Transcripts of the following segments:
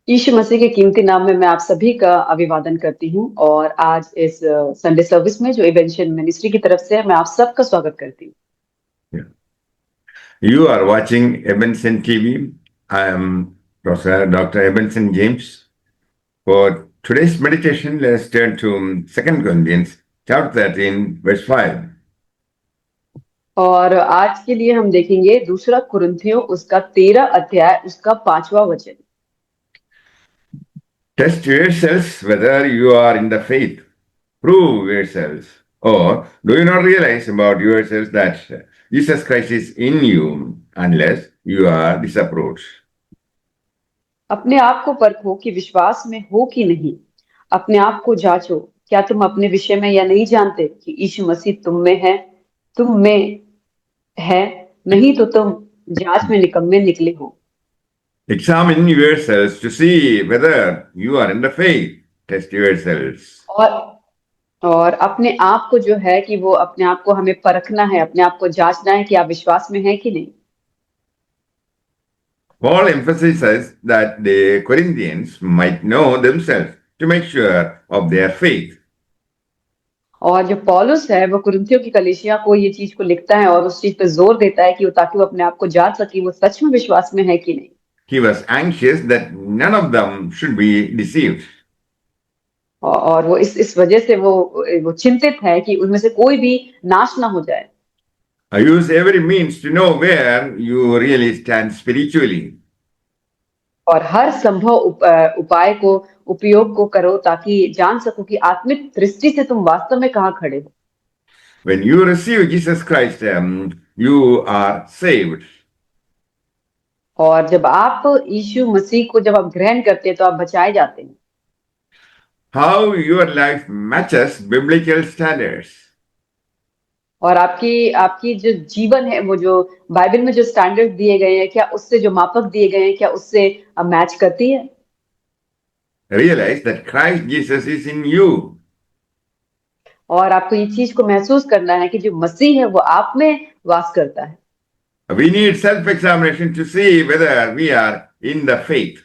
यीशु मसीह के कीमती नाम में मैं आप सभी का अभिवादन करती हूँ और आज इस संडे सर्विस में जो इवेंशन मिनिस्ट्री की तरफ से है मैं आप सबका स्वागत करती हूँ। Yeah. You are watching Ebenson TV. I am Professor Dr. Ebenson James. For today's meditation, let's turn to 2 Corinthians chapter 13, verse 5. और आज के लिए हम देखेंगे दूसरा कुरिन्थियों उसका 13 अध्याय उसका 5वां वचन। Test yourselves whether you are in the faith. Prove yourselves. Or do you not realize about yourselves that Jesus Christ is in you unless you are disapproved? अपने आप को परखो कि विश्वास में हो कि नहीं। अपने आप को जांचो, क्या तुम अपने विषय में यह नहीं जानते कि यीशु मसीह तुम में है, नहीं तो तुम जांच में निकम्मे निकले हो। Examine yourselves to see whether you are in the faith. Test yourselves. और अपने आप को जो है कि वो अपने आप को हमें परखना है, अपने आप को जांचना है कि आप विश्वास में हैं कि नहीं। Paul emphasizes that the Corinthians might know themselves to make sure of their faith. और जो पौलुस है वो कुरिन्थियों की कलीसिया को ये चीज को लिखता है और उस चीज पे जोर देता है कि वो ताकि वो अपने आप को जांच सके वो सच में विश्वास में है कि नहीं। He was anxious that none of them should be deceived. और वो इस वजह से वो चिंतित है कि उनमें से कोई भी नाश ना हो जाए। I use every means to know where you really stand spiritually. और हर संभव उपाय को उपयोग को करो ताकि जान सको कि आत्मिक दृष्टि से तुम वास्तव में कहाँ खड़े हो। When you receive Jesus Christ, you are saved. और जब आप यीशु मसीह को जब आप ग्रहण करते हैं तो आप बचाए जाते हैं। How your life matches biblical standards. और आपकी आपकी जो जीवन है वो जो बाइबल में जो स्टैंडर्ड दिए गए हैं क्या उससे जो मापक दिए गए हैं क्या उससे मैच करती है। Realize that Christ Jesus is in you. और आपको ये चीज को महसूस करना है कि जो मसीह है वो आप में वास करता है। We need self-examination to see whether we are in the faith.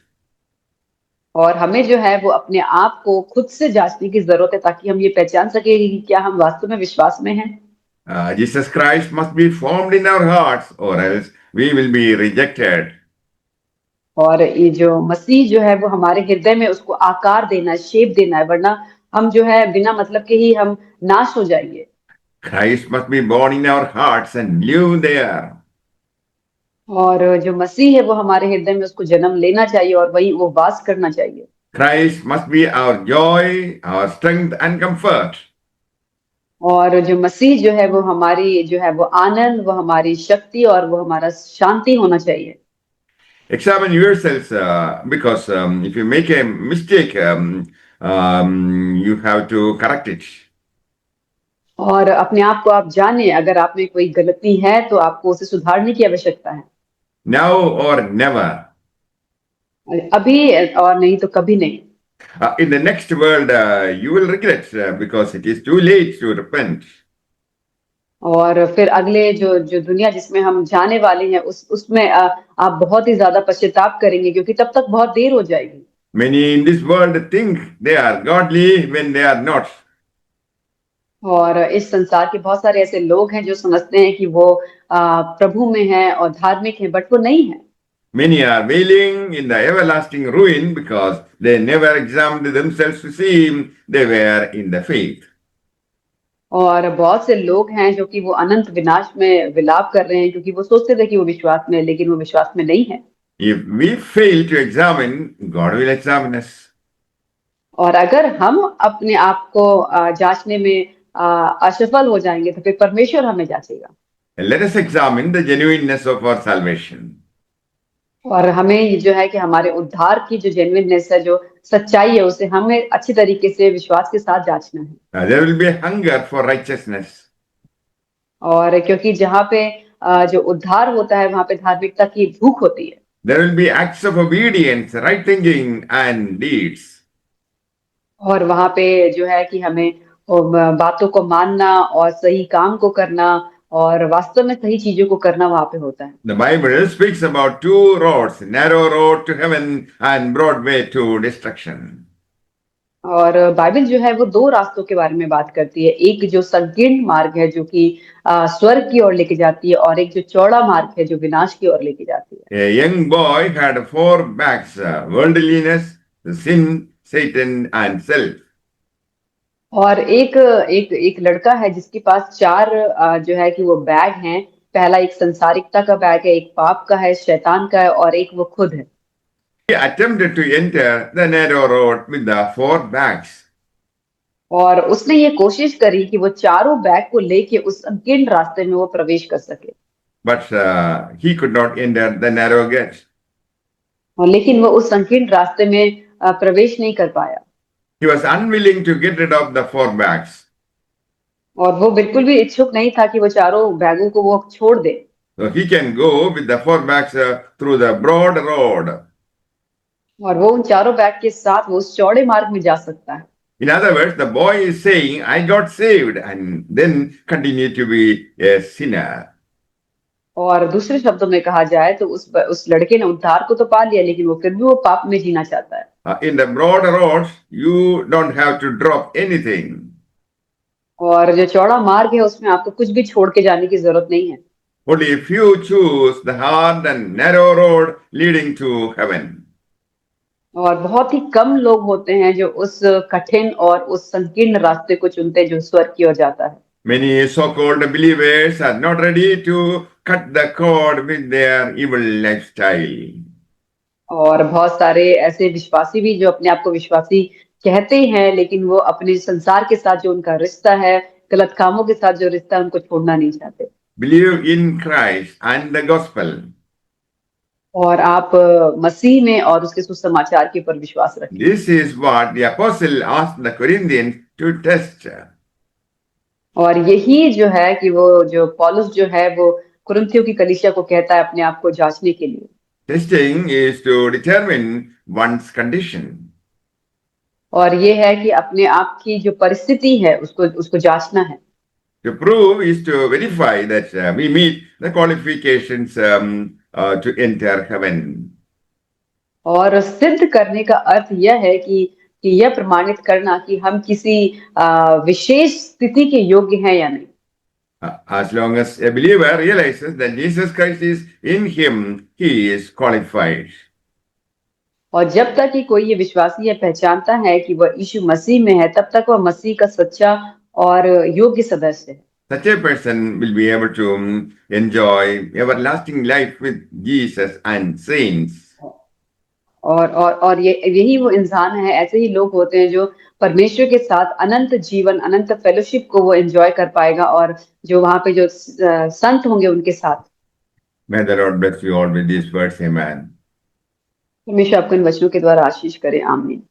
और हमें जो है वो अपने आप को खुद से जांचने की जरूरत है ताकि हम ये पहचान सके कि क्या हम वास्तव में विश्वास में हैं। Jesus Christ must be formed in our hearts or else we will be rejected. और ये जो मसीह जो है वो हमारे हृदय में उसको आकार देना है, शेप देना है, वरना हम जो है बिना मतलब के ही हम नाश हो जाएंगे। Christ must be born in our hearts and live there. और जो मसीह है वो हमारे हृदय में उसको जन्म लेना चाहिए और वही वो वास करना चाहिए। Christ must be our joy, our strength and comfort. और जो मसीह जो है वो हमारी जो है वो आनंद, वो हमारी शक्ति और वो हमारा शांति होना चाहिए। Examine yourselves because if you make a mistake, you have to correct it. और अपने आप को आप जाने, अगर आप में कोई गलती है तो आपको उसे सुधारने की आवश्यकता है। Now or never. अभी और नहीं तो कभी नहीं। In the next world, you will regret because it is too late to repent. और फिर अगले जो जो दुनिया जिसमें हम जाने वाले हैं उसमें आप बहुत ही ज्यादा पश्चाताप करेंगे क्योंकि तब तक बहुत देर हो जाएगी। Many in this world think they are godly when they are not. और इस संसार के बहुत सारे ऐसे लोग हैं जो समझते हैं कि वो प्रभु में हैं और धार्मिक हैं, बट वो नहीं है। Many are wailing in the everlasting ruin because they never examined themselves to see they were in the faith. और बहुत से लोग हैं जो कि वो अनंत विनाश में विलाप कर रहे हैं क्योंकि वो सोचते थे कि वो विश्वास में है, लेकिन वो विश्वास में नहीं है। If we fail to examine, God will examine us. और अगर हम अपने आप को जांचने में असफल हो जाएंगे तो फिर परमेश्वर हमें जांचेगा। And let us examine the genuineness of our salvation. और हमें ये जो है कि हमारे उद्धार की जो जेन्युइननेस है, जो सच्चाई है, उसे हमें अच्छी तरीके से विश्वास के साथ जांचना है। There will be a hunger for righteousness. और क्योंकि जहाँ पे जो उद्धार होता है वहां पे धार्मिकता की भूख होती है। There will be acts of obedience, right thinking, and deeds. और वहां पे जो है कि हमें बातों को मानना और सही काम को करना और वास्तव में सही चीजों को करना वहां पे होता है। The Bible speaks about two roads, narrow road to heaven and broad way to destruction. और बाइबल जो है वो दो रास्तों के बारे में बात करती है, एक जो संकीर्ण मार्ग है जो कि स्वर्ग की ओर लेके जाती है, और एक जो चौड़ा मार्ग है जो विनाश की ओर लेके जाती है। A young boy had four backs, worldliness, the sin, Satan, and self. और एक एक एक लड़का है जिसके पास चार जो है कि वो बैग हैं। पहला एक संसारिकता का बैग है, एक पाप का है, शैतान का है, और एक वो खुद है। He attempted to enter the narrow road with the four backs, और उसने ये कोशिश करी कि वो चारों बैग को लेके उस संकीर्ण रास्ते में वो प्रवेश कर सके, but he could not enter the narrow gate. और लेकिन वो उस संकीर्ण रास्ते में प्रवेश नहीं कर पाया। He was unwilling to get rid of the four backs. और वो बिल्कुल भी इच्छुक नहीं था कि वो चारों बैगों को वो छोड़ दे। So he can go with the four backs through the broad road. और वो उन चारों बैग के साथ वो उस चौड़े मार्ग में जा सकता है। In other words, the boy is saying, I got saved, and then continue to be a sinner. और दूसरे शब्दों में कहा जाए तो उस लड़के ने उद्धार को तो पा लिया, लेकिन वो फिर भी वो पाप में जीना चाहता है। In the broad roads, you don't have to drop anything. और जो चौड़ा मार्ग है उसमें आपको कुछ भी छोड़ के जाने की जरूरत नहीं है। Only a few choose the hard and narrow road leading to heaven. और बहुत ही कम लोग होते हैं जो उस कठिन और उस संकीर्ण रास्ते को चुनते हैं जो स्वर्ग की ओर जाता है। Many so-called believers are not ready to cut the cord with their evil lifestyle. और बहुत सारे ऐसे विश्वासी भी जो अपने आप को विश्वासी कहते हैं, लेकिन वो अपने संसार के साथ जो उनका रिश्ता है, गलत कामों के साथ जो रिश्ता है, उनको छोड़ना नहीं चाहते। Believe in Christ and the gospel. और आप मसीह में और उसके सुसमाचार के ऊपर विश्वास रखें। This is what the apostle asked the Corinthians to test. और यही जो है कि वो जो पौलुस जो है वो कुरिन्थियों की कलीसिया को कहता है अपने आप को जांचने के लिए। Testing is to determine one's condition. और ये है कि अपने आप की जो परिस्थिति है उसको उसको जांचना है। To prove is to verify that we meet the qualifications to enter heaven. और सिद्ध करने का अर्थ यह है कि यह प्रमाणित करना कि हम किसी विशेष स्थिति के योग्य हैं या नहीं। As long as a believer realizes that Jesus Christ is in him, he is qualified. और जब तक कि कोई ये विश्वासी यह पहचानता है कि वह यीशु मसीह में है, तब तक वह मसीह का सच्चा और योग्य सदस्य है। Such a person will be able to enjoy everlasting life with Jesus and saints. और यही वो इंसान है, ऐसे ही लोग होते हैं जो परमेश्वर के साथ अनंत जीवन, अनंत फेलोशिप को वो एंजॉय कर पाएगा, और जो वहां पे जो संत होंगे उनके साथ। May the Lord bless you all with these words. Amen. परमेश्वर आपको इन वचनों के द्वारा आशीष करे। आमीन।